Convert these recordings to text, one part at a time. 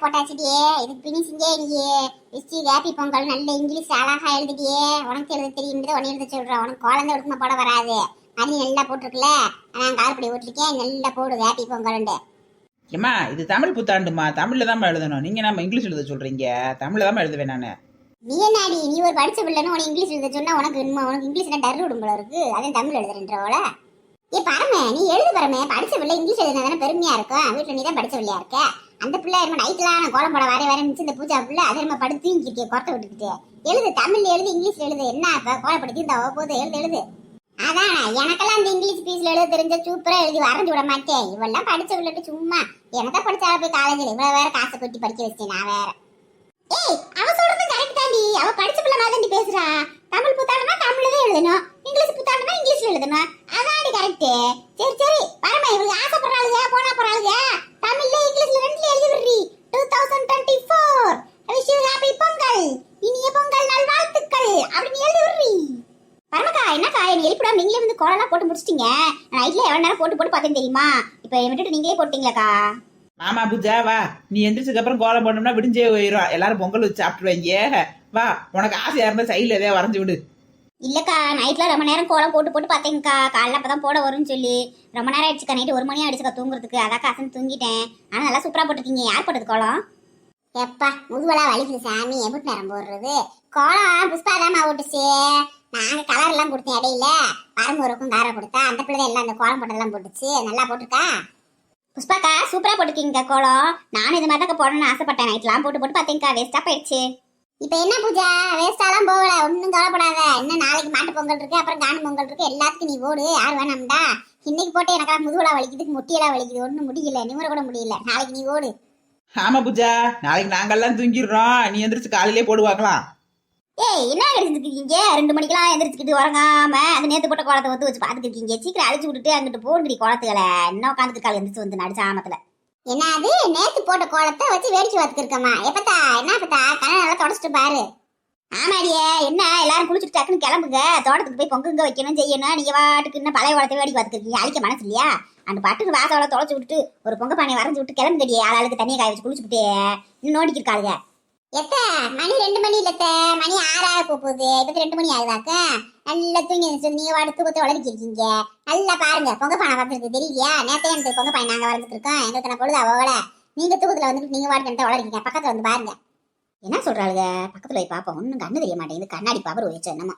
போட்டாச்சுடியே. இதுக்கு பினிஷிங்கே நீ விஸ்டி ஹாப்பி பொங்கல் நல்ல இங்கிலீஷ் அழகா எழுதிட்டியே. உனக்கு எழுத தெரியும் உடனே எழுத சொல்றேன். உனக்கு குழந்தை ஒழுக்கமா போட வராது. மணி நல்லா போட்டிருக்குல, நான் கார்படி ஓட்டிருக்கேன். நல்லா போடு ஹாப்பி பொங்கல்ண்டு. ஏம்மா இது தமிழ் புத்தாண்டுமா, தமிழ்ல தான் எழுதணும். நீங்க நம்ம இங்கிலீஷ் எழுத சொல்றீங்க, தமிழ்ல தான் எழுதுவேன் நானு. நீ என்னடி நீ ஒரு படிச்ச பிள்ளைன்னு உனக்கு இங்கிலீஷ் எழுத சொன்னா உனக்கு இங்கிலீஷ்ல டர் விடும் போல இருக்கு. அதே தமிழ் எழுதுறேன்றவள. ஏ பரமே நீ எழுது பரமே. படிச்ச பிள்ளை இங்கிலீஷ் எழுதுனா தானே பெருமையா இருக்கும். வீட்டுல நீ தான் படிச்ச பிள்ளையா இருக்க. அந்த பிள்ளை என்ன நைட்லாம் நான் கோலம் போட வர நினைச்சு இந்த பூஜா பிள்ளை அதை நம்ம படுத்து தூங்கிருக்கே கொரட்டை விட்டுக்கிட்டு. எழுது தமிழ்ல எழுது இங்கிலீஷ்ல எழுது. என்ன இப்ப கோலப்படுத்தி இந்த போது எழுது. அதான் எனக்கெல்லாம் அந்த இங்கிலீஷ் பீஸ்ல எழுத தெரிஞ்ச சூப்பரா எழுதி வரைஞ்சு விட மாட்டேன். இவெல்லாம் படிச்ச பிள்ளைட்டு சும்மா என்னதான் படிச்சால போய் காலேஜ்ல இவ்வளவு வேற காசை கொட்டி படிக்க வச்சேன் நான் வேற. ஏய் அவ சொல்றது கரெக்ட் தாண்டி. அவ படிச்ச பிள்ளை மாதிரி பேசுறா. தமிழ் புத்தாண்டுனா தமிழ்ல தான் எழுதணும், இங்கிலீஷ் புத்தாண்டுனா இங்கிலீஷ்ல எழுதணும். அதாடி கரெக்ட். சரி சரி பரமா இவங்க ஆசைப்படுறாளுங்க போனா போறாளுங்க. தமிழ்ல இங்கிலீஷ்ல ரெண்டுல எழுதி விடுறி. 2024 விஷ் யூ ஹாப்பி பொங்கல், இனிய பொங்கல் நல்வாழ்த்துக்கள் அப்படின்னு எழுதி விடுறி. பரமக்கா என்னக்கா என்ன எழுப்பிடாம நீங்களே வந்து கோலம்லாம் போட்டு முடிச்சிட்டீங்க. நைட்ல எவ்வளவு நேரம் போட்டு பார்த்தேன் தெரியுமா. இப்ப விட்டுட்டு நீங்களே போட்டீங்களாக்கா. ஆமா பூஜா வா, நீ எந்திரிச்சதுக்கு அப்புறம் கோலம் போடணும்னா விடிஞ்சே போயிடும். எல்லாரும் பொங்கல் வச்சு சாப்பிட்டுருவாங்க. வா உனக்கு ஆசையா இருந்தா சைட்ல எதையா வரைஞ்சு விடு. இல்லக்கா நைட்ல ரொம்ப நேரம் கோலம் போட்டு பார்த்தேங்கக்கா. காலைல அப்பதான் போட வரும்னு சொல்லி ரொம்ப நேரம் ஆயிடுச்சுக்கா. நைட்டு 1 மணி ஆயிடுச்சுக்கா தூங்குறதுக்கு. அதாக்கா அசந்து தூங்கிட்டேன். ஆனா நல்லா சூப்பரா போட்டுருக்கீங்க. யார் போட்டது கோலம்? எப்பா முதுவலா வலிக்குது சாமி. எப்படி நேரம் போடுறது கோலம்? புஷ்பாதாமா ஓட்டுச்சு. நாங்க கலர் எல்லாம் கொடுத்தேன் இடையில. பரம்பூருக்கும் காரம் கொடுத்தா அந்த பிள்ளை எல்லாம் அந்த கோலம் போட்டதெல்லாம் போட்டுச்சு. நல்லா போட்டுருக்கா புஷ்பாக்கா. சூப்பரா போட்டுருக்கீங்க கோலம். நானும் இது மாதிரி தான் போடணும்னு ஆசைப்பட்டேன். நைட்லாம் போட்டு பார்த்தேங்க்கா. வேஸ்டா போயிடுச்சு. இப்ப என்ன பூஜா வேஸ்டாலாம் போகல. ஒன்னும் கவலைப்படாத. இன்னும் நாளைக்கு மாட்டு பொங்கல் இருக்கு, அப்புறம் காணும் பொங்கல் இருக்கு. எல்லாத்துக்கும் நீ ஓடு. யார் வேணாம்டா. இன்னைக்கு போட்டு எனக்கெல்லாம் முதுகுலா வலிக்குது, முட்டியெல்லாம் வலிக்குது. ஒன்னும் முடியல, நிமிர கூட முடியல. நாளைக்கு நீ ஓடு. ஆமா பூஜா நாளைக்கு நாங்கெல்லாம் தூங்கிடுறோம். நீ எந்திரிச்சு காலையிலே போடுவாங்களாம். ஏய் என்ன எடுத்துருக்கீங்க? 2 மணிக்கெல்லாம் எந்திரிச்சுக்கிட்டு உறங்காம அந்த நேத்து போட்ட கோலத்தை வந்து வச்சு பாத்துட்டு இருக்கீங்க. சீக்கிரம் அழிச்சு விட்டுட்டு அங்கிட்டு போடுங்கடி கோலத்துக்களை. என்ன உட்காந்துட்டு கால எந்திரிச்சு வந்து நடிச்சாமத்துல. என்ன அது நேத்து போட்ட கோலத்தை வச்சு வேடிக்கை பார்த்துட்டு இருக்கமா? எப்பத்தா என்ன பத்தா கண்ணை நல்லா தொடச்சிட்டு பாரு. ஆமாடியே என்ன எல்லாரும் குளிச்சுட்டு டக்குன்னு கிளம்புங்க. தோட்டத்துக்கு போய் பொங்குங்க வைக்கணும் செய்யணும். நீங்க பாட்டுக்கு இன்னும் பழைய கோலத்தை வேடிக்கை பார்த்துட்டு இருக்கீங்க. அழிக்க மனசு இல்லையா? அந்த பாட்டுக்கு வாசவளை தொலைச்சு விட்டுட்டு ஒரு பொங்க பானையை வரைஞ்சு விட்டு கிளம்புங்கடியே. ஆளாளுக்கு தண்ணியை காய வச்சு குளிச்சுக்கிட்டே இன்னும் நோண்டிக்கிருக்காளுங்க. எத்த மணி 2 மணி இல்லத்த மணி 6 போகுது. இப்ப 2 மணி ஆகுதாக்க. நல்லா தூங்கி நீங்க வாடு தூக்கத்தை வளர்க்கிருக்கீங்க. நல்லா பாருங்க பொங்க பானை வரைஞ்சிருக்கு தெரியலையா? நேத்தே எனக்கு பொங்க பானை நாங்க வரைஞ்சிட்டு இருக்கோம். எங்களுக்கு நான் பொழுது அவ்வளோ நீங்க தூக்கத்துல வந்துட்டு நீங்க வாடு கிட்ட வளர்க்கீங்க. பக்கத்துல வந்து பாருங்க. என்ன சொல்றாளுங்க? பக்கத்துல போய் பாப்போம். ஒன்னும் கண்ணு தெரிய மாட்டேங்குது. கண்ணாடி பவர் வச்சு என்னமோ.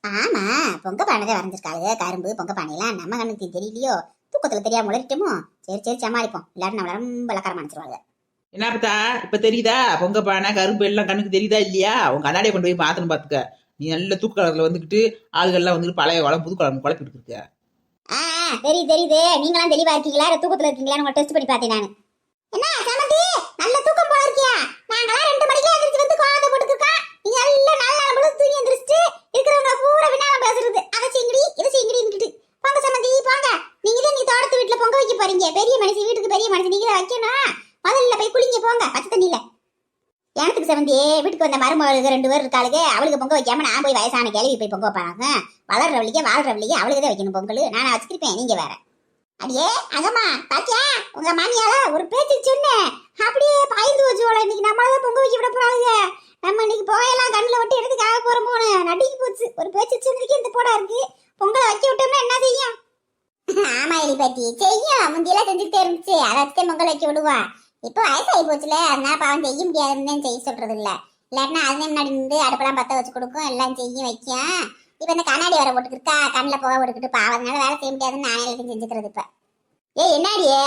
ஆமா பொங்க பானை வரைஞ்சிருக்காளுங்க. கரும்பு பொங்க பானையெல்லாம் நம்ம கண்ணுக்கு தெரியலையோ? தூக்கத்துல தெரியாம உளறிட்டோமோ? சரி சரி சமாளிப்போம். எல்லாரும் நம்மள ரொம்ப இலக்காரமா நினைச்சிருவாங்க. என்ன பார்த்தா இப்ப தெரியுதா? பொங்க பானை கரும்பு எல்லாம் கண்ணுக்கு தெரியுதா இல்லையா? உன் கண்ணாடியை கொண்டு போய் மாத்தணும் பாத்துக்க. நீ நல்ல தூக்க காலத்துல வந்துக்கிட்டு ஆளுகள்லாம் வந்துட்டு பழைய குளம் புது குளம் குழப்பிட்டு இருக்க. தெரியுது. நீங்களாம் தெளிவா இருக்கீங்களா தூக்கத்துல இருக்கீங்களா? உங்க டெஸ்ட் பண்ணி பார்த்தேன் நான். என்ன சமந்தி நல்ல தூக்கம் போல இருக்கியா? நாங்களாம் 2 மணிக்கு எந்திரிச்சு வந்து கோலத்தை போட்டுருக்கா. நீ எல்லாம் நல்லா முழு தூங்கி எந்திரிச்சிட்டு இருக்கிறவங்க பூரா வினாம பேசுறது. அதை செய்யுங்கடி இதை செய்யுங்கடின்னு. போங்க சமந்தி போங்க. நீங்க தான் நீ தோட்டத்து வீட்டுல பொங்க வைக்க போறீங்க. பெரிய மனுஷன் வீட்டுக்கு பெரிய மனுஷன் நீங்க தான் வைக்கணும். முதல்ல போய் குளிங்க போங்க பச்சை தண்ணியில. எனக்கு சமந்தி வீட்டுக்கு வந்த மருமகளுக்கு 2 பேர் இருக்காளுங்க. அவளுக்கு பொங்க வைக்காம நான் போய் வயசான கிளவி போய் பொங்க வைப்பாங்க. வளர்றவளிக்க வாழ்றவளிக்க அவளுக்கு தான் வைக்கணும் பொங்கல். நான் வச்சுக்கிருப்பேன். நீங்க வேற. அடியே அகமா பாத்தியா உங்க மாமியால ஒரு பேச்சு சொன்னேன். அப்படியே பாய்ந்து வச்சுவோல. இன்னைக்கு நம்மளால பொங்க வைக்க விட போறாளுங்க. நம்ம இன்னைக்கு போயெல்லாம் கண்ணுல ஒட்டி எடுத்துக்காக போறோம் போன நடிக்கு போச்சு. ஒரு பேச்சு சொன்னதுக்கு இந்த போடா இருக்கு. பொங்கலை வைக்க விட்டோம்னா என்ன செய்யும்? ஆமா எலிபாட்டி செய்யும். முந்தியெல்லாம் செஞ்சுட்டே இருந்துச்சு. அதை வச்சுட்டு பொங்கல் வைக்க விடுவா. இப்போ வயசாகி போச்சுல, அதனால பாவம் செய்ய முடியாதுன்னு செய்ய சொல்றது இல்ல. இல்லாட்டினா அது முன்னாடி இருந்து அடுப்பெல்லாம் பத்த வச்சு கொடுக்கும். எல்லாம் செய்யும் வைக்கும். இப்ப இந்த கண்ணாடி வர போட்டுக்கிட்டா கண்ணில் போக போட்டுக்கிட்டு பாவம். அதனால வேலை செய்ய முடியாதுன்னு நானே எல்லாத்தையும் செஞ்சுக்கிறது. இப்ப என்னாடியே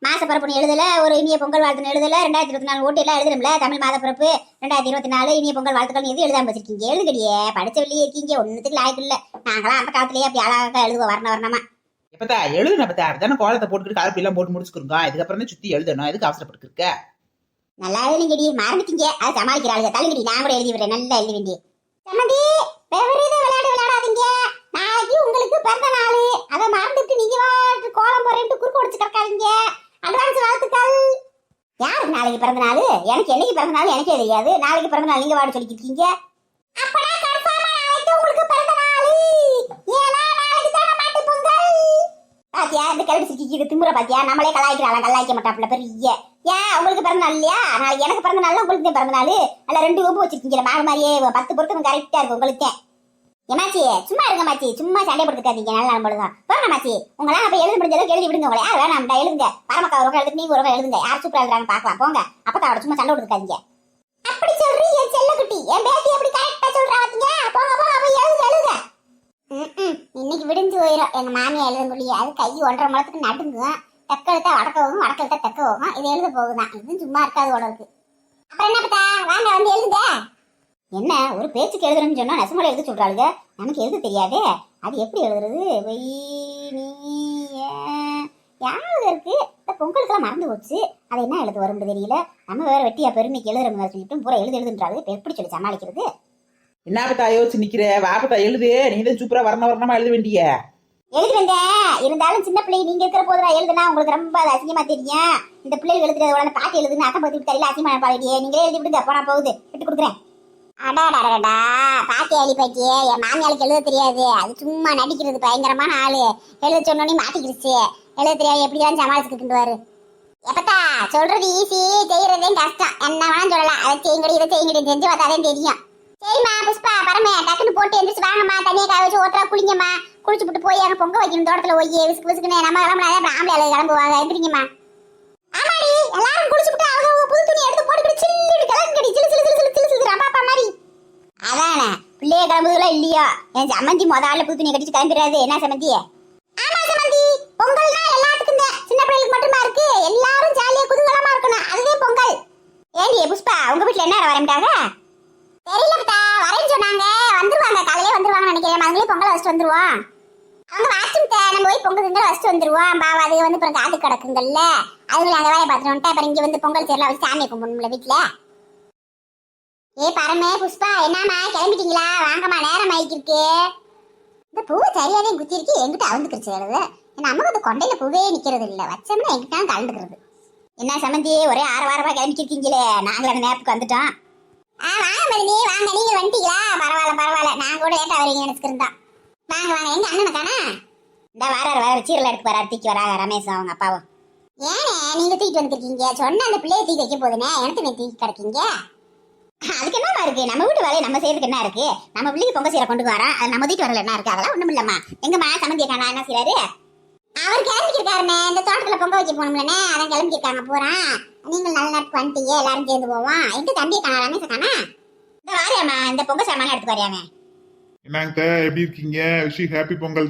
மாசப்பிறப்புன்னு எழுதல, ஒரு இனிய பொங்கல் வாழ்த்துன்னு எழுதல, 2024 ஓட்டு எல்லாம் எழுதுறோம்ல. தமிழ் மாதப்பிறப்பு 2024 இனிய பொங்கல் வாழ்த்துக்கள் எது எழுதாம வச்சிருக்கீங்க? எழுதுகடியே படிச்ச வெளியே இருக்கீங்க. ஒன்னுத்துக்கு லாய்க்கு இல்ல. நாங்களாம் அந்த காலத்திலேயே அப்படி அழகா எழுதுவோம் வரணமா. எப்பத்தா எழுதுன பத்தா அப்படித்தானே கோலத்தை போட்டுக்கிட்டு கலப்பி எல்லாம் போட்டு முடிச்சுக்கிறோங்க. இதுக்கப்புறம் தான் சுத்தி எழுதணும். எதுக்கு அவசரப்பட்டுருக்க? நல்லா எழுதுங்கடி. மறந்துட்டீங்க. அது சமாளிக்கிறாளுங்க. தள்ளுங்கடி. நான் கூட எழுதி விடுறேன். நல்லா எழுதி வேண்டிய சம்மந்தி விளையாடாதீங்க. நாளைக்கு உங்களுக்கு பிறந்த நாள். அதை மறந்துட்டு நீங்க கோலம் போறேன்ட்டு குறுக்கு உடைச்சு கிடக்காதீங்க. அட்வான்ஸ் வாழ்த்துக்கள். யாருக்கு நாளைக்கு பிறந்த நாள்? எனக்கு என்னைக்கு பிறந்த நாள் எனக்கே தெரியாது. நாளைக்கு பிறந்த நாள் நீங்க வாட சொல்லிட்டு இருக்கீங்க. அப்படா கன்ஃபார்மா நாளைக்கு உங்களுக்கு பிறந்த நாள். ஏனா நாளைக்கு தான மாட்டு பொங்கல். பாத்தியா இந்த கிளம்பிச்சிருக்கீங்க இது திமுறை பாத்தியா நம்மளே கலாய்க்க மாட்டாப்ல பெரிய ஏன் உங்களுக்கு பிறந்த நாள் இல்லையா நாளைக்கு எனக்கு பிறந்த நாள் உங்களுக்கு பிறந்த நாள் அல்ல 2 கொம்பு வச்சிருக்கீங்க மாடு மாதிரியே 10 பொருத்தம் கரெக்டா இருக்கு உங்களுக்கு ஏமாச்சி சும்மா இருங்க மாச்சி சும்மா சண்டை போட்டுக்காதீங்க நல்ல நம்பளுதான் போங்க மாச்சி உங்களாம் அப்ப எழுத முடிஞ்ச அளவுக்கு எழுதி விடுங்க உங்களை யார் வேணாம்டா எழுதுங்க பரமக்கா ஒரு எழுதுங்க நீங்க ஒரு எழுதுங்க யார் சூப்பரா எழுதுறாங்க பாக்கலாம் போங்க அப்ப சும்மா சண்டை போட்டுக்காதீங்க அப்படி சொல்றீங்க என் செல்லக்குட்டி என் பேத்தி அப்படி கரெக்டா சொல்றா பாத்தீங்க போங்க போய் எழுதுங்க இன்னைக்கு விடிஞ்சு போயிடும் எங்க மாமியா எழுதுங்கொள்ளி அது கை 1.5 முழத்துக்கு நடுங்கும் தெக்க எழுத்தா வடக்க போகும் வடக்க எழுத்தா தெக்க போகும் இது எழுத போகுதான் இது சும்மா இருக்காது உடலுக்கு அப்புறம் என்ன பார்த்தா வாங்க வந்து எழுதுங்க என்ன ஒரு பேச்சுக்கு எழுதுறோம்னு சொன்னா நெசமலை எழுத சொல்றாளுங்க நமக்கு எழுத தெரியாதே அது எப்படி எழுதுறது யாரு இருக்கு இந்த பொங்கலுக்குலாம் மறந்து போச்சு அது என்ன எழுத வரும்னு தெரியல நம்ம வேற வெட்டியா பெருமைக்கு எழுதுறோம் சொல்லிட்டு பூரா எழுதுன்றாரு எப்படி சொல்லி சமாளிக்கிறது என்ன பத்தா யோசிச்சு நிக்கிற வாப்பத்தா எழுது நீ தான் சூப்பரா வர்ணமா எழுத வேண்டிய எழுதி வந்தேன் இருந்தாலும் சின்ன பிள்ளை நீங்க இருக்கிற போதுடா எழுதுனா உங்களுக்கு ரொம்ப அசிங்கமா தெரியும் இந்த பிள்ளைகள் எழுதுறது உடனே பாட்டி எழுதுன்னு அக்கம் பத்தி தெரியல அசிங்கமான பாடியே நீங்களே எழுதி விடுங்க போனா போகுது விட்டு கொடுக்குறேன் அடாடா பாட்டி அழி பாட்டியே என் மாமியாளுக்கு எழுத தெரியாது அது சும்மா நடிக்கிறது பயங்கரமான ஆளு எழுத சொன்னோன்னே மாட்டிக்கிடுச்சு எழுத தெரியாது எப்படிதான் சமாளிச்சுக்கிட்டுவாரு எப்பத்தா சொல்றது ஈஸி செய்யறதே கஷ்டம் என்ன வேணாலும் சொல்லலாம் அதை செய்யுங்கடி இதை செய்யுங்கடி செஞ்சு பார்த்தாதான் தெரியும் சரிம்மா புஷ்பா பரமே டக்குன்னு போட்டு எந்திரிச்சு வாங்கம்மா தண்ணியை காய வச்சு ஓட்டா குளிங்கம்மா குளிச்சு போட்டு போய் அங்கே பொங்க வைக்கணும் தோட்டத்துல போய் விசுக்குன்னு நம்ம கிளம்புனாதான் ஆம்பளை கிளம்புவாங்க எந்திரிங்கம்மா ஆமாடி எல்லாரும் குளிச்சு விட்டு அவங்க புது துணி எடுத்து போட்டுக்கிட்டு சில்லுன்னு கிளம்பி சிலு அம்மா மாதிரி அதானே பிள்ளைய கிளம்புதுலாம் இல்லையா என் சம்மந்தி முதல்ல புது துணியை கட்டிட்டு கிளம்பிடுறாது என்ன சம்மந்தி ஆமா சம்மந்தி பொங்கல்னா எல்லாத்துக்கும் தான் சின்ன பிள்ளைகளுக்கு மட்டுமா இருக்கு எல்லாரும் ஜாலியா குதூகலமா இருக்கணும் அதுவே பொங்கல் ஏண்டி புஷ்பா உங்க வீட்டுல என்ன வரமாட்டாங்க தெரியலப்பா வரேன்னு சொன்னாங்க வந்துருவாங்க காலையிலே வந்துருவாங்க நினைக்கிறேன் அவங்களே பொங்கல் வச்சுட்டு வந்துருவோம் அவங்க வாட்டும் நம்ம போய் பொங்கல் திங்க வச்சுட்டு வந்துருவோம் பாவா அது வந்து அப்புறம் காது கிடக்குங்கல்ல அதுல அந்த வேலையை பார்த்துட்டு வந்துட்டு அப்புறம் இங்க வந்து பொங்கல் சேர்லாம் வச்சு சாமியை கும்பிடணும்ல வீட்டுல ஏ பரமே புஷ்பா என்னம்மா கிளம்பிட்டீங்களா வாங்கம்மா நேரம் ஆயிக்கிருக்கு இந்த பூ சரியாதே குத்தி இருக்கு எங்கிட்ட அவுந்துக்கிருச்சு நமக்கு அந்த கொண்டையில பூவே நிக்கிறது இல்ல வச்சோம்னா எங்கிட்ட கலந்துக்கிறது என்ன சம்மந்தி ஒரே 6 வாரமா கிளம்பிக்கிருக்கீங்களே நாங்களும் அந்த நேரத்துக்கு வந்துட்டோம் வாங்க மதினி வாங்க நீங்க வந்துட்டீங்களா பரவாயில்ல நான் கூட லேட்டா வரீங்க நினைச்சுக்கிருந்தோம் வாங்க எங்க அண்ணனை காணா இந்த வேற சீரல் எடுத்து வராரு தூக்கி வராங்க ரமேஷ் அவங்க அப்பாவும் ஏனே நீங்க தூக்கிட்டு வந்துருக்கீங்க சொன்ன அந்த பிள்ளைய தூக்கி வைக்க போதுனே எனக்கு நீ தூக்கி கிடக்கீங்க அதுக்கு என்னமா இருக்கு நம்ம வீட்டு வேலையை நம்ம செய்யறதுக்கு என்ன இருக்கு நம்ம பிள்ளைக்கு பொங்க சீரை கொண்டு வரோம் அது நம்ம தூக்கிட்டு வரல என்ன இருக்கு அதெல்லாம் ஒண்ணும் இல்லம்மா எங்கம்மா சம்மந்திய காணா என்ன செய்யறாரு அவர் கிளம்பிக்கிருக்காருண்ணே இந்த தோட்டத்துல பொங்க வைக்க போனோம்லண்ணே அதான் கிளம்பிக்கிருக்காங்க போறான் நீங்கள் நல்ல நேரத்துக்கு வந்துட்டீங்க எல்லாரும் சேர்ந்து போவோம் எங்க தம்பியை காணா ரமேஷ் காணா இந்த வாரியாம்மா இந்த பொங்க சாமான எடுத்து வரையாங்க என்னங்க எப்படி இருக்கீங்க விஷ் ஹாப்பி பொங்கல்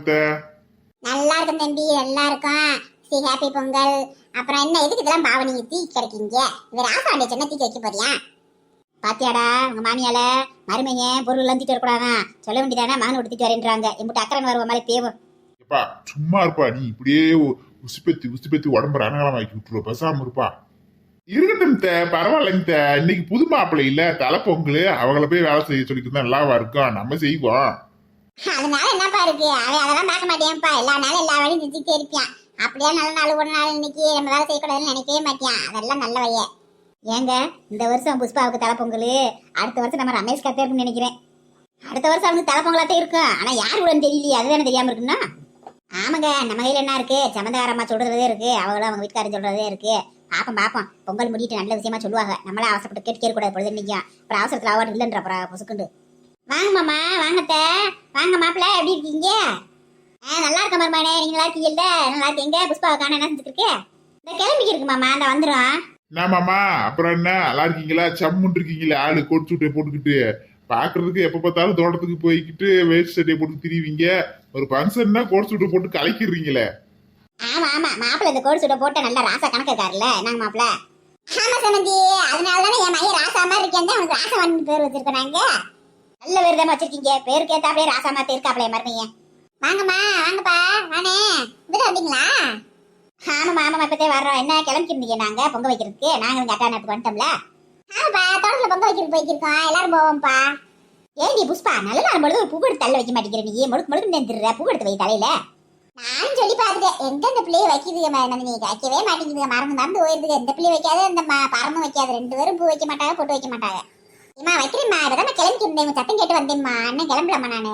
நல்லா இருக்கும் தம்பி நல்லா இருக்கும் ஸ்ரீ ஹாப்பி பொங்கல் அப்புறம் என்ன எதுக்கு இதெல்லாம் பாவ நீங்க தீ கிடைக்கீங்க இந்த ராசாண்டிய சின்ன தீ வைக்க போறியா பாத்தியாடா உங்க மாமியால மருமைங்க பொருள் எல்லாம் தீட்டு வரக்கூடாதான் சொல்ல வேண்டியதானே மகன் எடுத்துட்டு வரேன்றாங்க எம்பிட்டு அக்கறை வருவ மாதிரி தேவை எப்பா சும்மா இருப்பா நீ இப்படியே உசுப்பேத்தி உடம்பு ரணகலம் ஆக்கி விட்டுருவ பேசாம இருப்பா இருக்கட்டும் பரவாயில்லைங்க இன்னைக்கு புது மாப்பிள்ளை இல்ல தலை பொங்கல் அவங்கள போய் வேலை செய்ய சொல்லிட்டு நல்லாவா இருக்கும் நம்ம செய்வோம் அதனால என்னப்பா இருக்கு அவன் அதெல்லாம் பார்க்க மாட்டேன்ப்பா எல்லா நாளும் எல்லா வேலையும் செஞ்சுட்டே இருப்பான் அப்படியே நல்ல நாள் ஒரு நாள் இன்னைக்கு நம்ம வேலை செய்யக்கூடாதுன்னு நினைக்கவே மாட்டான் அதெல்லாம் நல்ல வைய ஏங்க இந்த வருஷம் புஷ்பாவுக்கு தலை பொங்கல் அடுத்த வருஷம் நம்ம ரமேஷ் கத்தே இருக்குன்னு நினைக்கிறேன் அடுத்த வருஷம் அவனுக்கு தலை பொங்கலாத்தே இருக்கும் ஆனா யார் கூட தெரியலையே அதுதானே தெரியாம இருக்குன்னா ஆமாங்க நம்ம கையில என்ன இருக்கு சமந்தகாரம்மா சொல்றதே இருக்கு அவங்களும் அவங்க வீட்டுக்காரன் சொல்றதே இருக்கு பாப்போம் பொங்கல் முடிட்டு நல்ல விஷயமா சொல்லுவாங்க நம்மளே அவசரப்பட்டு கேட்க கூடாது பொழுது நிற்கும் அப்புறம் அவசரத்துல அவார்டு இல்லைன்ற அப்புறம் பொசுக்குண்டு வாங்க மாமா வாங்கத்த வாங்க மாப்பிள்ள எப்படி இருக்கீங்க நல்லா இருக்க மருமானே நீங்க நல்லா இருக்கீங்கல்ல நல்லா இருக்கீங்க புஷ்பாவுக்கான என்ன செஞ்சுருக்கு இந்த கிளம்பிக்கு இருக்கு மாமா அந்த வந்துடும் என்ன மாமா அப்புறம் என்ன நல்லா இருக்கீங்களா சம்முன் இருக்கீங்களா ஆளு கோட் சூட்டை போட்டுக்கிட்டு பாக்குறதுக்கு எப்ப பார்த்தாலும் தோட்டத்துக்கு போய்கிட்டு வேஸ்ட் சட்டையை போட்டு திரிவீங்க ஒரு ஃபங்க்ஷன்னா கோட் சூட்டை போட்டு கலக்கிடுறீங்களே ஆமா மாப்பிள்ள இந்த கோட் சூட்டை போட்ட நல்ல ராசா கணக்காருல நாங்க மாப்பிள்ள ஆமா சமந்தி அதனாலதானே என் மைய ராசா மாதிரி இருக்கேன் உனக்கு ராசா வந்து பேர் வச்சிருக்கோம் நாங்க நல்ல பேர் தான் வச்சிருக்கீங்க பேருக்கு ஏத்தாப்பே ராசா மாதிரி இருக்காப்லையே மருமைய வாங்கம்மா வாங்கப்பா வானே இதுல வந்தீங்களா ஆமாம்மா இப்பத்தே வர்றோம் என்ன கிளம்பிருந்தீங்க நாங்க பொங்க வைக்கிறதுக்கு நாங்க இங்க அட்டா நேரத்துக்கு வந்துட்டோம்ல ஆமாப்பா தோட்டத்துல பொங்க வைக்கிறதுக்கு போய்க்கிருக்கோம் எல்லாரும் போவோம்ப்பா ஏண்டி புஷ்பா நல்ல நாள் பொழுது ஒரு பூ எடுத்து தள்ள வைக்க மாட்டேங்கிற நீ முழுக்க நின்றுற பூ எடுத்து வை தலையில நானும் சொல்லி பார்த்துட்டேன் எங்க இந்த பிள்ளைய வைக்குதுங்க நந்தினி வைக்கவே மாட்டேங்குதுங்க மறந்து போயிருதுங்க இந்த பிள்ளை வைக்காது இந்த பரமும் வைக்காது 2 பேரும் பூ வைக்க மாட்டாங்க போட்டு வைக்க மாட்டாங்க ஏமா வைக்கிறேம்மா இப்பதான் கிளம்பிக்கிருந்தேன் சத்தம் கேட்டு வந்தேம்மா அண்ணன் கிளம்பலாமா நானு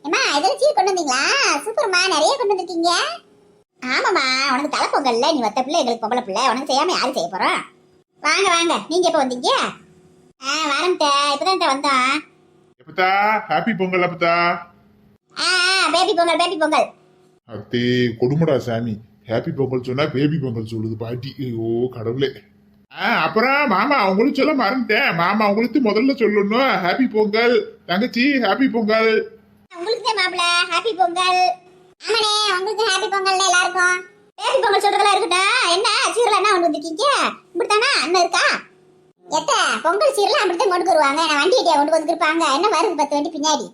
ஏமா இதெல்லாம் சீர் கொண்டு வந்தீங்களா சூப்பர்மா நிறைய கொண்டு வந்துருக்கீங்க ஆமாம்மா, உனக்கு தலை பொங்கல்ல, நீ ஒத்த பிள்ளை, எங்களுக்கு பொம்பளை பிள்ளை, உனக்கு செய்யாம யாரு செய்ய போறோம்? வாங்க வாங்க, நீங்க எப்ப வந்தீங்க? வரேன் இப்பதான் வந்தோம். எப்பத்தா ஹாப்பி பொங்கல் அப்பத்தா. Baby Pongal baby Pongal. அத்தே கொடுமடா சாமி, ஹாப்பி பொங்கல் சொன்னா பேபி பொங்கல் சொல்லுது பாட்டி. ஐயோ கடவுளே. அப்புறம் மாமா உங்களுக்கு சொல்ல மறந்துட்டேன். மாமா உங்களுக்கு முதல்ல சொல்லணும் ஹாப்பி பொங்கல். தங்கச்சி ஹாப்பி பொங்கல். உங்களுக்கு தான் மாப்பிள ஹாப்பி பொங்கல். ஆமாண்ணே, உங்களுக்கு ஹாப்பி பொங்கல் எல்லாருக்கும். பேபி பொங்கல் சொல்றதெல்லாம் இருக்கட்டும். என்ன சீரல என்ன கொண்டு வந்திருக்கீங்க? இப்படித்தானா அண்ணன் இருக்கா? எத்த பொங்கல் சீரல அப்படித்தான் கொண்டு வருவாங்க. நான் வண்டி ஏட்டியா கொண்டு வந்துருப்பாங்க. என்ன வருது 10 வண்டி பின்னாடி.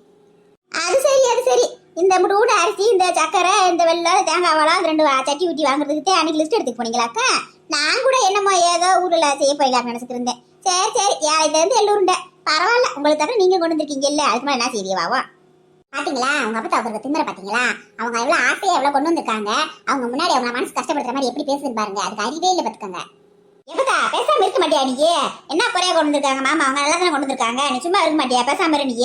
அது சரி அது சரி. இந்த மூணு அரிசி, இந்த சக்கரை, இந்த வெள்ளம், தேங்காய் வளம் 2 சட்டி ஊட்டி வாங்குறதுக்கு அன்னைக்கு லிஸ்ட் எடுத்துட்டு போனீங்களாக்கா? நான் கூட என்னமோ ஏதோ ஊர்ல செய்ய போயிடலாம் நினைச்சிட்டு இருந்தேன். சரி சரி, இதுல இருந்து எல்லோருண்ட பரவாயில்ல. உங்களுக்கு தவிர நீங்க கொண்டு வந்திருக்கீங்க இல்ல, அதுக்கு மேலே என்ன செய்யவாவா? பாத்தீங்களா உங்க அப்பா அவருக்கு திமிர பாத்தீங்களா? அவங்க எவ்வளவு ஆசையா எவ்வளவு கொண்டு வந்திருக்காங்க. அவங்க முன்னாடி அவங்க மனசு கஷ்டப்படுற மாதிரி எப்படி பேசுன்னு பாருங்க. அதுக்கு அறிவே இல்லை பாத்துக்கோங்க. எப்பதா பேசாம இருக்க மாட்டியா நீ? என்ன குறையா கொண்டு வந்திருக்காங்க மாமா? அவங்க நல்லா தானே கொண்டு வந்திருக்காங்க. நீ சும்மா இருக்க மாட்டியா? பேசாம இரு நீ.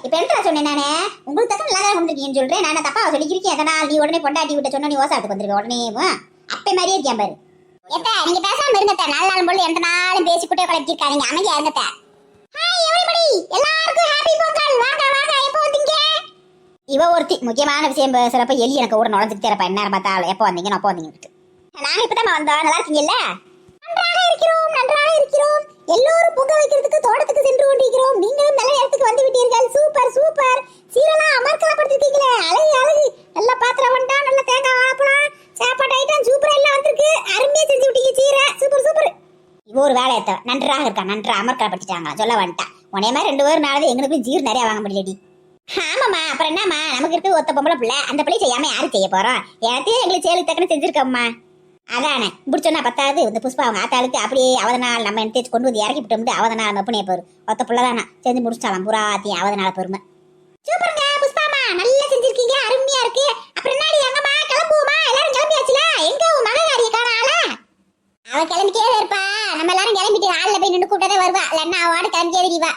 இப்ப என்ன சொன்னேன் நானே? உங்களுக்கு தக்க நல்லா தான் கொண்டிருக்கீங்கன்னு சொல்றேன். நான் தப்பா சொல்லிக்கிறேன். எதனால் நீ உடனே பொண்டாட்டி விட்ட சொன்னா நீ ஓசாத்துக்கு வந்துருக்க உடனே அப்பே மாதிரியே இருக்கேன் பாரு. எப்ப நீங்க பேசாம இருங்கத்த. நல்ல நாள் போல எந்த நாளும் பேசிக்கிட்டே கலக்கிருக்காங்க. அமைதியா இருங்கத்த. ஹாய் எவரிபடி, எல்லாருக்கும் ஹாப்பி பொங்கல். வாங்க வாங்க, எப்போ வந்தீங்க? இவ ஒருத்தி முக்கியமான விஷயம் பேசுறப்ப எலி எனக்கு கூட நுழைஞ்சிட்டு இருப்பா. என்ன பார்த்தாலும் எப்போ வந்தீங்க எப்போ வந்தீங்க. நாங்க இப்பதான் வந்தோம். நல்லா இருக்கீங்கல்ல? நன்றாக இருக்கிறோம் நன்றாக இருக்கிறோம். எல்லோரும் பொங்க வைக்கிறதுக்கு தோட்டத்துக்கு சென்று கொண்டிருக்கிறோம். நீங்களும் நல்ல இடத்துக்கு வந்து விட்டீர்கள். Super super. சீரெல்லாம் அமர்க்கலப்படுத்திருக்கீங்களே, அழகு அழகு. நல்ல பாத்திரம் வண்டா, நல்ல தேங்காய் வாழைப்பழம், சாப்பாடு ஐட்டம் சூப்பரா எல்லாம் வந்திருக்கு. அருமையா செஞ்சு விட்டீங்க சீரை. Super super. இவ ஒரு வேலை ஏத்த நன்றாக இருக்கா. நன்றா அமர்க்கலப்படுத்திட்டாங்க சொல்ல வந்துட்டா. உடனே மாதிரி 2 பேரும் நாளது எங்களுக்கு ஜீர் நிறைய வாங்க முடியலடி. ஆமாம்மா, அப்புறம் என்னம்மா, நமக்கு இருக்கு ஒத்த பொம்பளை பிள்ளை. அந்த பிள்ளை செய்யாம யாரு செய்ய போறோம்? எல்லாத்தையும் எங்களுக்கு சேலுக்கு தக்கன்னு செஞ்சிருக்கோம்மா. அதானே இப்படி சொன்னா பத்தாவது. இந்த புஷ்பா அவங்க ஆத்தாளுக்கு அப்படியே அவதனால் நம்ம என்ன தேய்ச்சி கொண்டு வந்து இறக்கி விட்டு அவதனால் மப்புனே போரு. ஒத்த பிள்ளைதானா செஞ்சு முடிச்சாலாம் புறாத்தையும் அவதனால பெருமை. சூப்பருங்க புஷ்பாமா, நல்லா செஞ்சிருக்கீங்க. அருமையா இருக்கு. அப்புறம் என்னடி எங்கம்மா கிளம்புவோமா? எல்லாரும் கிளம்பியாச்சுல? எங்க உன் மகளாரிய காணால? அவ கிளம்பிட்டே இருப்பா. நம்ம எல்லாரும் கிளம்பிட்டு ஆள்ல போய் நின்று கூப்பிட்டாதே வருவா. இல்லன்னா அவட கிளம்பிட்டே தெரியவா.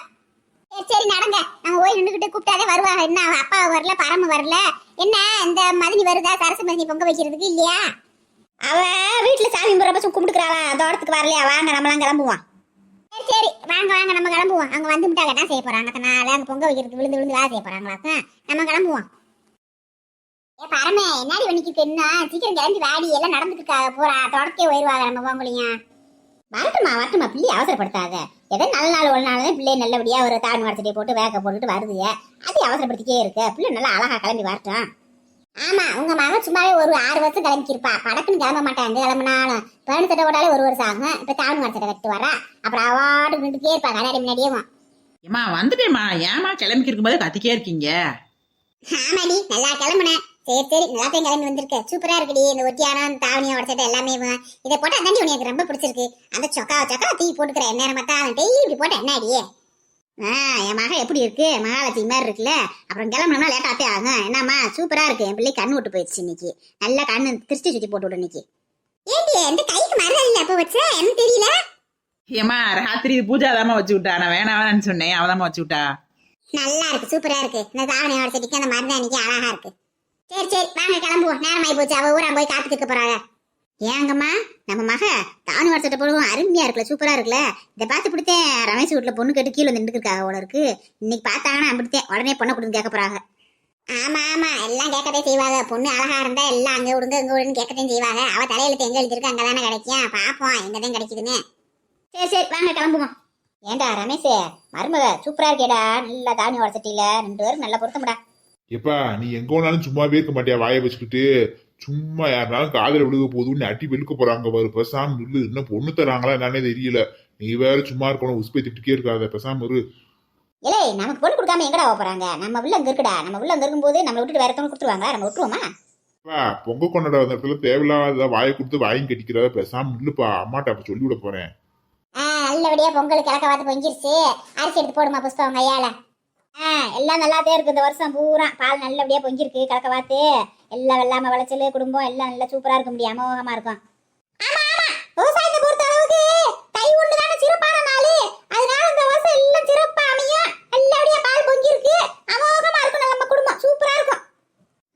சரி சரி நடங்க, நாங்க போய் நின்றுகிட்டு கூப்பிட்டாதே வருவாங்க. என்ன அப்பா வரல, பரம வரல. என்ன இந்த மதினி வருதா சரசு மதினி பொங்க வைக்கிறதுக்கு இல்லையா? அவ வீட்டுல சாமி முறைப்ப கும்பிட்டுக்கிறாளா, தோட்டத்துக்கு வரலையா? வாங்க நம்மளாம் கிளம்புவோம். சரி சரி வாங்க வாங்க, நம்ம கிளம்புவோம். அவங்க வந்து விட்டாங்க என்ன செய்ய போறாங்க? அதனால அங்க பொங்க வைக்கிறதுக்கு விழுந்து விழுந்து வேலை செய்ய போறாங்களா? நம்ம கிளம்புவோம். பரமே என்னடி பண்ணிக்கிட்டு என்ன? சீக்கிரம் கிளம்பி வாடி. எல்லாம் நடந்துட்டு போறா. தோட்டத்தே போயிருவாங்க நம்ம போங்களையும். வரட்டுமா வரட்டுமா, பிள்ளை அவசரப்படுத்தாத. ஏதோ நல்ல நாள் ஒரு நாள் தான் பிள்ளை நல்லபடியா ஒரு தாழ்வு வாடச்சட்டியை போட்டு வேக போட்டுட்டு வருது. அது அவசரப்படுத்திக்கே இருக்கு. பிள்ளை நல்லா அழகா கிளம்பி வரட்டும். ஆமா, உங்க மகன் சும்மாவே ஒரு 6 வருஷம் கிளம்பிக்கிருப்பா. படக்குன்னு கிளம்ப மாட்டாங்க. கிளம்பினாலும் பேணு தட்டை போட்டாலே 1 வருஷம் ஆகும். இப்ப தாழ்வு வாடச்சட்டை கட்டு வரா. அப்புறம் அவாட்டு நின்றுட்டே இருப்பா கண்ணாடி முன்னாடியே. ஏமா வந்துட்டேம்மா, ஏமா கிளம்பிக்கு இருக்கும்போது கத்திக்கே இருக்கீங்க? ஆமாடி நல்லா கிளம்புனேன். சரி சரி நல்லாத்தையும் கிளம்பி வந்திருக்கு. சூப்பரா இருக்குடி. இந்த ஒட்டியானம் தாவணியா உடச்சட்டை எல்லாமே இதை போட்டா தாண்டி உனக்கு ரொம்ப பிடிச்சிருக்கு. அந்த சொக்கா தூக்கி போட்டுக்கிறேன். என்ன நேரம் பார்த்தா டெய்லி இப்படி போட்டேன் என்ன அடியே? என் மகன் எப்படி இருக்கு? மகாலட்சுமி மாதிரி இருக்குல்ல. அப்புறம் கிளம்பணும்னா லேட்டாத்தே ஆகும். என்னம்மா சூப்பரா இருக்கு. என் பிள்ளை கண்ணு விட்டு போயிடுச்சு இன்னைக்கு. நல்லா கண்ணு திருஷ்டி சுத்தி போட்டு விடு இன்னைக்கு. ஏடி இந்த கைக்கு மரம் இல்ல அப்ப வச்ச எனக்கு தெரியல. ஏமா ராத்திரி பூஜா தாமா வச்சு விட்டா. நான் வேணான்னு சொன்னேன், அவதாமா வச்சு விட்டா. நல்லா இருக்கு சூப்பரா இருக்கு. இந்த தாவணியோட செடிக்கு அந்த மருந்தா இன்னைக்கு அழகா இருக்கு. சரி சரி வாங்க கிளம்புவோம். நேரமாயி போச்சு. அவ ஊரா போய் காத்துட்டு இருக்க போறாங்க. ஏங்கம்மா நம்ம மக தானு வாட்சட்டை போடுவோம். அருமையா இருக்குல்ல, சூப்பரா இருக்குல்ல. இதை பார்த்து பிடித்தேன். ரமேஷ் வீட்டுல பொண்ணு கேட்டு கீழே வந்து நின்றுருக்காங்க அவ்வளோ இருக்கு. இன்னைக்கு பார்த்தாங்கன்னா அப்படித்தேன் உடனே பொண்ணை கொடுத்து கேட்க போறாங்க. ஆமா ஆமா எல்லாம் கேட்கதே செய்வாங்க. பொண்ணு அழகா இருந்தா எல்லாம் அங்க விடுங்க இங்க விடுன்னு கேட்கத்தையும் செய்வாங்க. அவ தலையெழுத்து எங்க எழுதிருக்கு அங்கதானே கிடைக்கும். பாப்போம் எங்கதான் கிடைக்குதுன்னு. சரி சரி வாங்க கிளம்புவோம். ஏண்டா ரமேஷ் மருமக சூப்பரா இருக்கேடா. நல்லா தானு வாட்சட்டியில 2 பேரும் நல்லா பொருத்தமுடா. எப்பா நீ எங்க வேணாலும் சும்மாவே இருக்க மாட்டியா? வாயை வச்சுக்கிட்டு சும்மா யாருனாலும் காதல விழுக போதுன்னு அட்டி வெளுக்க போறாங்க பாரு. பெசாம நில்லு. இன்னும் பொண்ணு தராங்களா என்னன்னே தெரியல. நீ வேற சும்மா இருக்கணும். உஸ்பை திட்டுக்கே இருக்காத. பெசாம இரு. ஏலே நமக்கு பொண்ணு கொடுக்காம எங்கடா போறாங்க? நம்ம உள்ள அங்க இருக்குடா. நம்ம உள்ள அங்க இருக்கும்போது நம்மளை விட்டுட்டு வேற ஒருத்தவங்க கொடுத்துருவாங்க. நம்ம விட்டுருவோமா? பொங்க கொண்டாட வந்த இடத்துல தேவையில்லாத வாயை கொடுத்து வாயும் கட்டிக்கிறத. பெசாம நில்லுப்பா. அம்மாட்ட அப்ப சொல்லி விட போறேன். நல்லபடியா பொங்கல் கிழக்க வாத்து பொங்கிருச்சு. அரிசி எடுத்து போடுமா புஷ்பம் கையால. எல்லாம் நல்லாதே இருக்கு. இந்த வருஷம் பூரா பால் நல்லபடியா பொங்கிருக்கு. கிழக்க வாத்து எல்லாம் வெள்ளாம விளைச்சல் குடும்பம் எல்லாம் நல்லா சூப்பரா இருக்க முடியும். அமோகமா இருக்கும். ஆமா ஆமா விவசாயத்தை பொறுத்த அளவுக்கு தை ஒண்ணுதானே சிறப்பான நாள். அதனால இந்த வருஷம் எல்லாம் சிறப்பா அமையும். நல்லபடியா பால் பொங்கிருக்கு. அமோகமா இருக்கும். நம்ம குடும்பம் சூப்பரா இருக்கும்.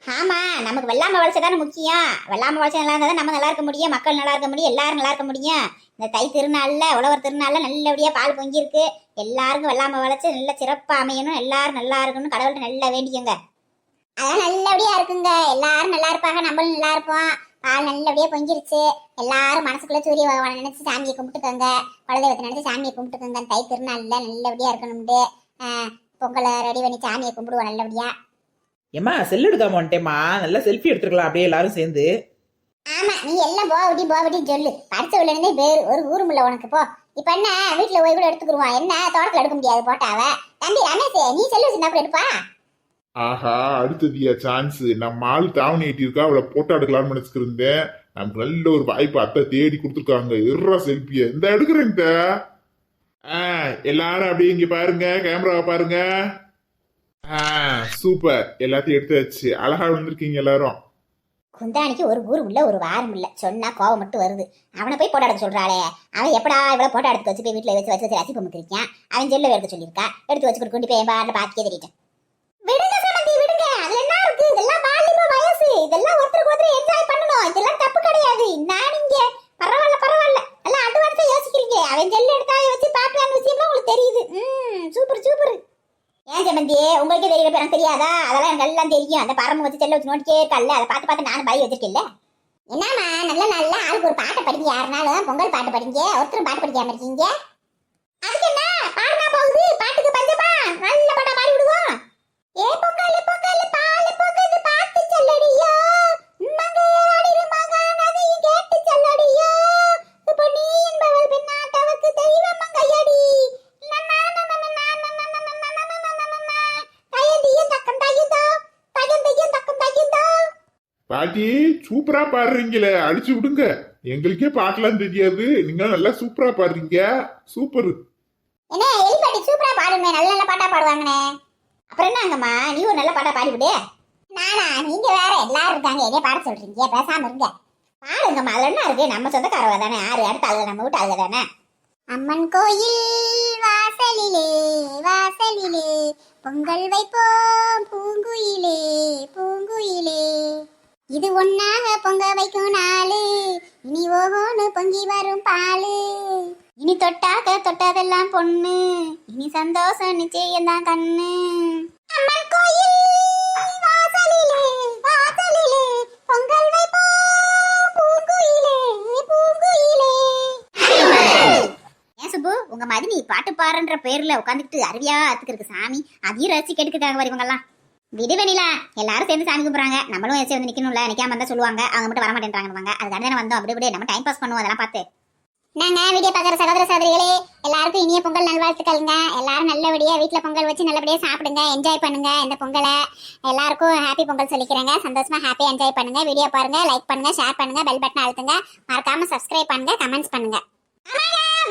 ஆமா நமக்கு வெள்ளாம வெள்ளாம வளர்ச்சி தானே முக்கியம். வெள்ளாம வளர்ச்சி நல்லா இருந்தால் தான் நம்ம நல்லா இருக்க முடியும், மக்கள் நல்லா இருக்க முடியும், எல்லாரும் நல்லா இருக்க முடியும். இந்த தை திருநாள்ல உழவர் திருநாள்ல நல்லபடியா பால் பொங்கி இருக்கு. எல்லாருக்கும் வெள்ளாம வளர்ச்சி நல்ல சிறப்பா அமையணும், எல்லாரும் நல்லா இருக்கணும், கடவுள்கிட்ட நல்லா வேண்டிக்கோங்க. அதான் நல்லபடியா இருக்குங்க, எல்லாரும் நல்லா இருப்பாங்க, நம்மளும் நல்லா இருப்போம். பால் நல்லபடியா பொங்கிருச்சு. எல்லாரும் மனசுக்குள்ள சூரிய பகவானை நினைச்சு சாமியை கும்பிட்டுக்கோங்க, குலதெய்வத்தை நினைச்சு சாமியை கும்பிட்டுக்கோங்க. தை திருநாள்ல நல்லபடியா இருக்கணும்ட்டு பொங்கலை ரெடி பண்ணி சாமியை கும்பிடுவோம் நல்லபடியா. ஏம்மா செல் எடுக்காம வந்துட்டேம்மா, நல்லா செல்ஃபி எடுத்துருக்கலாம் அப்படியே எல்லாரும் சேர்ந்து. ஆமா, நீ எல்லாம் போவட்டி சொல்லு. படிச்ச உள்ளே பேரு ஒரு ஊருமில்ல உனக்கு. போ இப்ப என்ன வீட்டுல போய் கூட எடுத்துக்கிருவான், என்ன தோட்டத்துல எடுக்க முடியாது போட்டாவ. தம்பி ரமேஷ், நீ செல்லு வச்சிருந்தா கூட எடுப்பா. ஆஹா, அடுத்ததியா சான்ஸ். நம்ம ஆள் தாவணி ஏட்டிருக்கா, அவளை போட்டோ எடுக்கலாம்னு நினைச்சுட்டு இருந்தேன். நமக்கு நல்ல ஒரு வாய்ப்பு அத்தை தேடி கொடுத்துருக்காங்க. எர்ரா செல்ஃபிய இந்த எடுக்கிறேன் இந்த. எல்லாரும் அப்படியே இங்க பாருங்க, கேமராவை பாருங்க. சூப்பர், எல்லாத்தையும் எடுத்தாச்சு. அழகா விழுந்திருக்கீங்க எல்லாரும். குந்தானிக்கு ஒரு ஊர் உள்ள ஒரு வாரம் இல்ல, சொன்னா கோவம் மட்டும் வருது. அவனை போய் போட்டோ எடுக்க சொல்றாளே, அவன் எப்படா இவ்வளவு போட்டோ எடுத்து வச்சு போய் வீட்டுல வச்சு ரசி பொம்முக்கிருக்கான். அவன் ஜெல்ல எடுக்க சொல்லியிருக்கா, எடுத்து வச்சு கொண்டு போய் பாடல பாத்தியே தெரியிட்டேன். விடுங்க சமந்தி விடுங்க, அதுல என்ன இருக்கு? இதெல்லாம் வாலிப வயசு, இதெல்லாம் ஒருத்தருக்கு ஒருத்தர் என்ஜாய் பண்ணணும், இதெல்லாம் தப்பு கிடையாது. நான் நீங்க பரவாயில்ல எல்லாம் அட்வான்ஸா யோசிக்கிறீங்க. அவன் ஜெல்ல எடுத்தா வச்சு பாக்கலான்னு விஷயம்லாம் உங்களுக்கு தெரியுது. சூப்பர். ஏன் சமந்தி, உங்களுக்கே தெரியல, எனக்கு தெரியாதா? அதெல்லாம் எனக்கு எல்லாம் தெரியும். அந்த பரம வச்சு செல்ல வச்சு நோட்டிக்கே இருக்கல, அதை பார்த்து நானும் பய வச்சிருக்கேன்ல. என்னம்மா நல்ல ஆளுக்கு ஒரு பாட்டை படிங்க, யாருனாலும் பொங்கல் பாட்டு படிங்க, ஒருத்தரும் பாட்டு படிக்காம இருக்கீங்க. அதுக்கு என்ன பாடுனா போகுது, பாட்டுக்கு பஞ்சமா? நல்ல பாட்டா பாடி விடுவோம். ஏ பொங்கல் பால் பொங்குது பாத்து சொல்லடியோ, மங்கையாடிரு மகானதையும் கேட்டு சொல்லடியோ, பொன்னி என்பவள் பெண்ணாட்டவர்க்கு தெய்வம் மங்கையடி. பாட்டி சூப்பரா பாடுறீங்களே, அடிச்சு விடுங்க. எங்களுக்கே பாட்டெல்லாம் தெரியாது, நீங்க நல்லா சூப்பரா பாடுறீங்க. சூப்பர். என்ன எலிபாட்டி சூப்பரா பாடுமே, நல்ல பாட்டா பாடுவாங்கண்ணே. அப்புறம் என்னங்கம்மா, நீ ஒரு நல்ல பாட்டா பாடிவிடு. நானா? நீங்க வேற எல்லாரும் இருக்காங்க, என்னைய பாட சொல்றீங்க, பேசாம இருங்க. பாடுங்கம்மா, அதுல என்ன இருக்கு? நம்ம சொந்தக்காரவ தானே, யாரு அடுத்த ஆளுங்க, நம்ம வீட்டு ஆளுங்க தானே. அம்மன் கோயில் வாசலிலே பொங்கல் வைப்போம் பூங்குயிலே இது ஒன்னாக பொங்க வைக்கும் நாளு, இனி ஓஹோன்னு பொங்கி வரும் பாலு, இனி தொட்டதெல்லாம் பொண்ணு, இனி சந்தோஷம் நிச்சயம் தான் கண்ணு. அம்மன் கோயில் வாசலிலே பொங்கல் வைப்போம் பூங்குயிலே. ஏன் சுப்பு, உங்க மதினி பாட்டு பாடுன்ற பேர்ல உட்காந்துக்கிட்டு அருவியா அத்துக்கு சாமி, அதையும் ரசிச்சு கேட்டுக்கிட்டாங்க வர இவங்கெல்லாம். விடுவெனிலா, எல்லாரும் சேர்ந்து சாமி கும்பிடுறாங்க, நம்மளும் ஏசி வந்து நிக்கணும்ல, நிக்காம வந்தா சொல்லுவாங்க, அவங்க மட்டும் வர மாட்டேன்றாங்க. அதுக்காக தானே வந்தோம். அப்படி நம்ம டைம் பாஸ் பண்ணுவோம் அதெல்லாம் பார்த்து. நாங்க வீடியோ பார்க்குற சகோதர சகோதரிகளே, எல்லாருக்கும் இனிய பொங்கல் நல்வாழ்த்துக்கள்ங்க. எல்லாரும் நல்லபடியா வீட்டுல பொங்கல் வச்சு நல்லபடியா சாப்பிடுங்க, என்ஜாய் பண்ணுங்க இந்த பொங்கலை. எல்லாருக்கும் ஹாப்பி பொங்கல் சொல்லிக்கிறேங்க. சந்தோஷமா ஹாப்பியா என்ஜாய் பண்ணுங்க. வீடியோ பாருங்க, லைக் பண்ணுங்க, ஷேர் பண்ணுங்க, பெல் பட்டன் அழுத்துங்க, மறக்காம சப்ஸ்கிரைப் பண்ணுங்க, கமெண்ட்ஸ் பண்ணுங்க.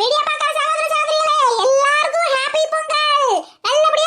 வீடியோ பார்க்குற சகோதர சகோதரிகளே, எல்லாருக்கும் ஹாப்பி பொங்கல். நல்லபடியா